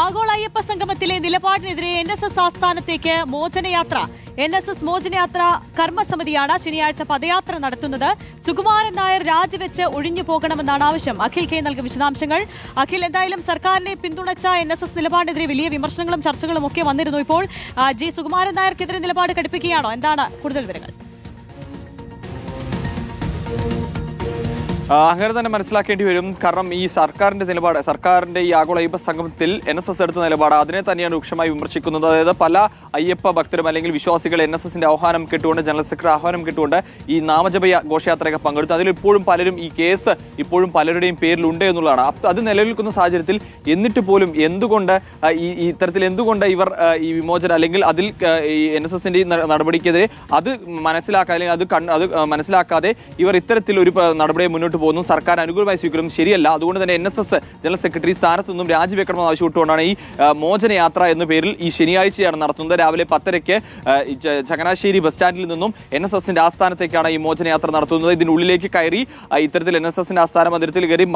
ആഗോള Ayyappa സംഗമത്തിലെ നിലപാടിനെതിരെ NSS ആസ്ഥാനത്തേക്ക് മോചനയാത്ര. NSS മോചനയാത്ര കർമ്മസമിതിയാണ് ശനിയാഴ്ച പദയാത്ര നടത്തുന്നത്. സുകുമാരൻ നായർ രാജിവെച്ച് ഒഴിഞ്ഞു പോകണമെന്നാണ് ആവശ്യം. അഖിൽ കെ നൽകും വിശദാംശങ്ങൾ. അഖിൽ, എന്തായാലും സർക്കാരിനെ പിന്തുണച്ച NSS നിലപാടിനെതിരെ വലിയ വിമർശനങ്ങളും ചർച്ചകളും ഒക്കെ വന്നിരുന്നു. ഇപ്പോൾ സുകുമാരൻ നായർക്കെതിരെ നിലപാട് കടുപ്പിക്കുകയാണോ? എന്താണ് കൂടുതൽ വിവരങ്ങൾ? അങ്ങനെ തന്നെ മനസ്സിലാക്കേണ്ടി വരും. കാരണം ഈ സർക്കാരിന്റെ നിലപാട്, സർക്കാരിന്റെ ഈ ആഗോള അയ്യപ്പ സംഗമത്തിൽ NSS എടുത്ത നിലപാട് അതിനെ തന്നെയാണ് രൂക്ഷമായി വിമർശിക്കുന്നത്. അതായത് പല അയ്യപ്പ ഭക്തരും അല്ലെങ്കിൽ വിശ്വാസികൾ NSSന്റെ ആഹ്വാനം കേട്ടുകൊണ്ട്, ജനറൽ സെക്രട്ടറി ആഹ്വാനം കേട്ടുകൊണ്ട് ഈ നാമജപ ഘോഷയാത്രയൊക്കെ പങ്കെടുത്തു. അതിലിപ്പോഴും പലരും ഈ കേസ് ഇപ്പോഴും പലരുടെയും പേരിലുണ്ട് എന്നുള്ളതാണ്. അത് നിലനിൽക്കുന്ന സാഹചര്യത്തിൽ എന്നിട്ട് പോലും എന്തുകൊണ്ട് എന്തുകൊണ്ട് ഇവർ ഈ വിമോചനം അല്ലെങ്കിൽ അതിൽ ഈ NSSന്റെ നടപടിക്കെതിരെ അത് മനസ്സിലാക്കാൻ അല്ലെങ്കിൽ അത് മനസ്സിലാക്കാതെ ഇവർ ഇത്തരത്തിൽ ഒരു നടപടിയെ മുന്നോട്ട് പോകുന്നു, സർക്കാർ അനുകൂലമായി സ്വീകരിക്കും ശരിയല്ല. അതുകൊണ്ട് തന്നെ NSS ജനറൽ സെക്രട്ടറി സ്ഥാനത്തു നിന്നും രാജിവെക്കണമെന്ന് ആവശ്യപ്പെട്ടുകൊണ്ടാണ് ഈ മോചനയാത്ര എന്ന പേരിൽ ഈ ശനിയാഴ്ചയാണ് നടത്തുന്നത്. രാവിലെ 10:30 ചങ്ങനാശ്ശേരി ബസ് സ്റ്റാൻഡിൽ നിന്നും NSSന്റെ ആസ്ഥാനത്തേക്കാണ് ഈ മോചനയാത്ര നടത്തുന്നത്. ഇതിനുള്ളിലേക്ക് കയറി ഇത്തരത്തിൽ NSSന്റെ ആസ്ഥാന മന്ദിരത്തിൽ കയറി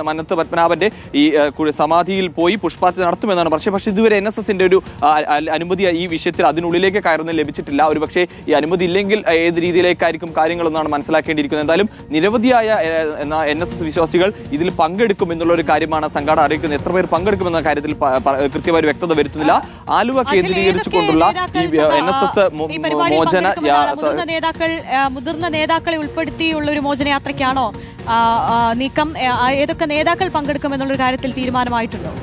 മന്നത്ത് പത്മനാഭന്റെ ഈ സമാധിയിൽ പോയി പുഷ്പാർച്ചന നടത്തുമെന്നാണ് പക്ഷേ ഇതുവരെ NSSന്റെ ഒരു അനുമതി ഈ വിഷയത്തിൽ അതിനുള്ളിലേക്ക് കയറുന്നത് ലഭിച്ചിട്ടില്ല. ഒരുപക്ഷെ ഈ അനുമതി ഇല്ലെങ്കിൽ ഏത് രീതിയിലേക്കായിരിക്കും കാര്യങ്ങളെന്നാണ് മനസ്സിലാക്കേണ്ടിയിരിക്കുന്നത്. എന്തായാലും നിരവധിയായ NSS വിശ്വാസികൾ ഇതിൽ പങ്കെടുക്കും എന്നുള്ള ഒരു കാര്യമാണ് സംഘാടനം അറിയിക്കുന്നത്. എത്ര പേർ പങ്കെടുക്കുമെന്ന കാര്യത്തിൽ കൃത്യമായ വ്യക്തത വരുത്തുന്നില്ല. ആലുവ കേന്ദ്രീകരിച്ചുകൊണ്ടുള്ള ഈ NSS മോചന മുതിർന്ന നേതാക്കളെ ഉൾപ്പെടുത്തിയുള്ള ഒരു മോചനയാത്രയ്ക്കാണോ നീക്കം? ഏതൊക്കെ നേതാക്കൾ പങ്കെടുക്കുമെന്നുള്ള കാര്യത്തിൽ തീരുമാനമായിട്ടുണ്ടോ?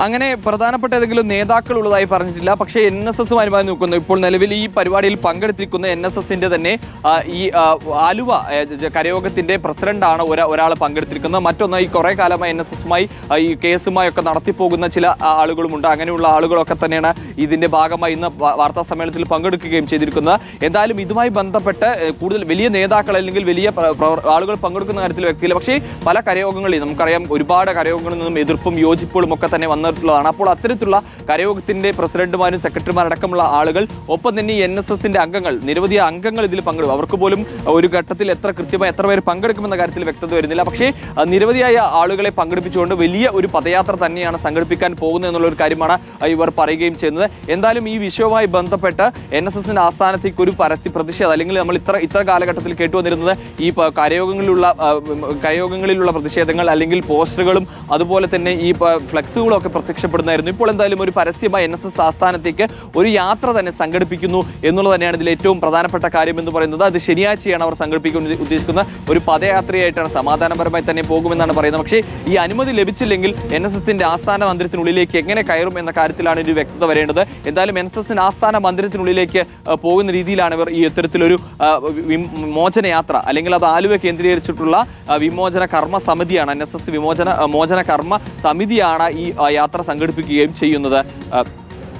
അങ്ങനെ പ്രധാനപ്പെട്ട ഏതെങ്കിലും നേതാക്കൾ ഉള്ളതായി പറഞ്ഞിട്ടില്ല. പക്ഷേ NSSുമായി നോക്കുന്നു. ഇപ്പോൾ നിലവിൽ ഈ പരിപാടിയിൽ പങ്കെടുത്തിരിക്കുന്ന NSSന്റെ തന്നെ ഈ ആലുവ കരയോഗത്തിന്റെ പ്രസിഡന്റാണ് ഒരാൾ പങ്കെടുത്തിരിക്കുന്നത്. മറ്റൊന്ന് ഈ കുറെ കാലമായി NSSുമായി ഈ കേസുമായി ഒക്കെ നടത്തിപ്പോകുന്ന ചില ആളുകളുമുണ്ട്. അങ്ങനെയുള്ള ആളുകളൊക്കെ തന്നെയാണ് ഇതിന്റെ ഭാഗമായി ഇന്ന് വാർത്താ സമ്മേളനത്തിൽ പങ്കെടുക്കുകയും ചെയ്തിരിക്കുന്നത്. എന്തായാലും ഇതുമായി ബന്ധപ്പെട്ട് കൂടുതൽ വലിയ നേതാക്കൾ അല്ലെങ്കിൽ വലിയ ആളുകൾ പങ്കെടുക്കുന്ന കാര്യത്തിൽ വ്യക്തിയില്ല. പക്ഷേ പല കരയോഗങ്ങളിൽ നമുക്കറിയാം, ഒരുപാട് കരയോഗങ്ങളിൽ നിന്നും എതിർപ്പും യോജിപ്പുകളും ഒക്കെ തന്നെ വന്നിട്ടുള്ളതാണ്. അപ്പോൾ അത്തരത്തിലുള്ള കരയോഗത്തിന്റെ പ്രസിഡന്റുമാരും സെക്രട്ടറിമാരടക്കമുള്ള ആളുകൾ, ഒപ്പം തന്നെ ഈ NSSന്റെ അംഗങ്ങൾ, നിരവധി അംഗങ്ങൾ ഇതിൽ പങ്കെടുക്കും. അവർക്ക് പോലും ഒരു ഘട്ടത്തിൽ എത്ര പേര് പങ്കെടുക്കുമെന്ന കാര്യത്തിൽ വ്യക്തത വരുന്നില്ല. പക്ഷേ നിരവധിയായ ആളുകളെ പങ്കെടുപ്പിച്ചുകൊണ്ട് വലിയ ഒരു പദയാത്ര തന്നെയാണ് സംഘടിപ്പിക്കാൻ പോകുന്നത് എന്നുള്ള ഒരു കാര്യമാണ് ഇവർ പറയുകയും ചെയ്യുന്നത്. എന്തായാലും ഈ വിഷയവുമായി ബന്ധപ്പെട്ട് NSSന്റെ ആസ്ഥാനത്തേക്ക് ഒരു പ്രതിഷേധം അല്ലെങ്കിൽ നമ്മൾ ഇത്ര കാലഘട്ടത്തിൽ കേട്ടുവന്നിരുന്നത് ഈ കരയോഗങ്ങളിലുള്ള പ്രതിഷേധങ്ങൾ അല്ലെങ്കിൽ പോസ്റ്ററുകളും അതുപോലെ തന്നെ ഈ ഫ്ലെക്സുകളും ഒക്കെ പ്രത്യക്ഷപ്പെടുന്നതായിരുന്നു. ഇപ്പോൾ എന്തായാലും ഒരു പരസ്യമായി NSS ആസ്ഥാനത്തേക്ക് ഒരു യാത്ര തന്നെ സംഘടിപ്പിക്കുന്നു എന്നുള്ളത് തന്നെയാണ് ഇതിൽ ഏറ്റവും പ്രധാനപ്പെട്ട കാര്യം എന്ന് പറയുന്നത്. അത് ശനിയാഴ്ചയാണ് അവർ സംഘടിപ്പിക്കാൻ ഉദ്ദേശിക്കുന്ന ഒരു പദയാത്രയായിട്ടാണ്, സമാധാനപരമായി തന്നെ പോകുമെന്നാണ് പറയുന്നത്. പക്ഷേ ഈ അനുമതി ലഭിച്ചില്ലെങ്കിൽ NSSന്റെ ആസ്ഥാന മന്ദിരത്തിനുള്ളിലേക്ക് എങ്ങനെ കയറും എന്ന കാര്യത്തിലാണ് ഒരു വ്യക്തത വരേണ്ടത്. എന്തായാലും NSSന്റെ ആസ്ഥാന മന്ദിരത്തിനുള്ളിലേക്ക് പോകുന്ന രീതിയിലാണ് ഇവർ ഈ ഇത്തരത്തിലൊരു മോചനയാത്ര, അല്ലെങ്കിൽ അത് ആലുവ കേന്ദ്രീകരിച്ചിട്ടുള്ള വിമോചന കർമ്മ സമിതിയാണ്, NSS മോചന കർമ്മ സമിതിയാണ് ഈ യാത്ര സംഘടിപ്പിക്കുകയും ചെയ്യുന്നത്.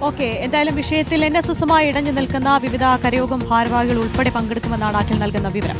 ഓക്കെ, എന്തായാലും വിഷയത്തിൽ NSSുമായി ഇടഞ്ഞു നിൽക്കുന്ന വിവിധ കരയോഗം ഭാരവാഹികൾ ഉൾപ്പെടെ പങ്കെടുക്കുമെന്നാണ് അഖിൽ നൽകുന്ന വിവരം.